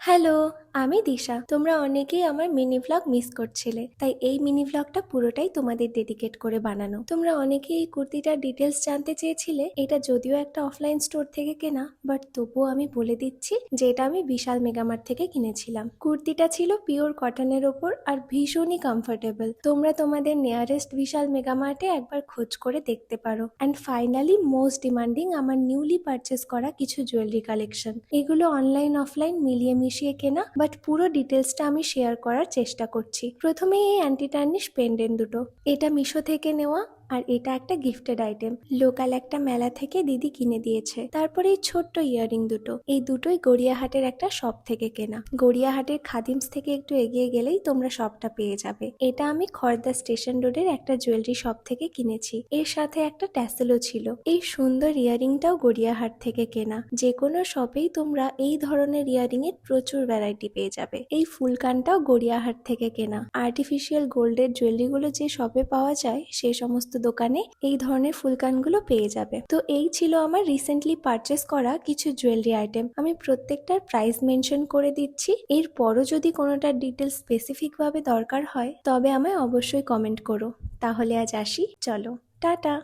Hello, আমি দিশা। তোমরা অনেকেই আমার মিনি ভ্লগ মিস করছিলে, তাই এই মিনি ভ্লগটা পুরোটাই তোমাদের ডেডিকেট করে বানানো। তোমরা অনেকেই এই কুর্তিটার ডিটেলস জানতে চেয়েছিলে। এটা যদিও একটা অফলাইন স্টোর থেকে কেনা, বাট তবুও আমি বলে দিচ্ছি যে এটা আমি বিশাল মেগামার্ট থেকে কিনেছিলাম। কুর্তিটা ছিল পিওর কটনের ওপর আর ভীষণই কমফোর্টেবল। তোমরা তোমাদের নিয়ারেস্ট বিশাল মেগামার্টে একবার খোঁজ করে দেখতে পারো। অ্যান্ড ফাইনালি মোস্ট ডিমান্ডিং, আমার নিউলি পারচেস করা কিছু জুয়েলারি কালেকশন। এগুলো অনলাইন অফলাইন মিলিয়ে মিশিয়ে কেনা, বাট পুরো ডিটেলসটা আমি শেয়ার করার চেষ্টা করছি। প্রথমে এই অ্যান্টি টার্নিশ পেন্ডেন্ট দুটো, এটা মিশো থেকে নেওয়া, আর এটা একটা গিফটেড আইটেম। লোকাল একটা মেলা থেকে দিদি কিনে দিয়েছে। তারপরে এই ছোট্ট ইয়াররিং দুটো, এই দুটোই গড়িয়াহাটের একটা শপ থেকে কেনা। গড়িয়াহাটের খাদিমস থেকে একটু এগিয়ে গেলেই তোমরা শপটা পেয়ে যাবে। এটা আমি খড়দা স্টেশন রোডের একটা জুয়েলারি শপ থেকে কিনেছি। এর সাথে একটা ট্যাসেলও ছিল। এই সুন্দর ইয়াররিংটাও গড়িয়াহাট থেকে কেনা। যে কোনো শপেই তোমরা এই ধরনের ইয়াররিং এর প্রচুর ভ্যারাইটি পেয়ে যাবে। এই ফুলকানটাও গড়িয়াহাট থেকে কেনা। আর্টিফিশিয়াল গোল্ডের জুয়েলারিগুলো যে শপে পাওয়া যায় সে সমস্ত দোকানে এই ধরনের ফুলকানগুলো পেয়ে যাবে। তো এই ছিল আমার রিসেন্টলি পারচেস করা কিছু জুয়েলারি আইটেম। আমি প্রত্যেকটার প্রাইস মেনশন করে দিচ্ছি। এরপরও যদি কোনোটার ডিটেলস স্পেসিফিক ভাবে দরকার হয় তবে আমায় অবশ্যই কমেন্ট করো। তাহলে আজ আসি, চলো টাটা।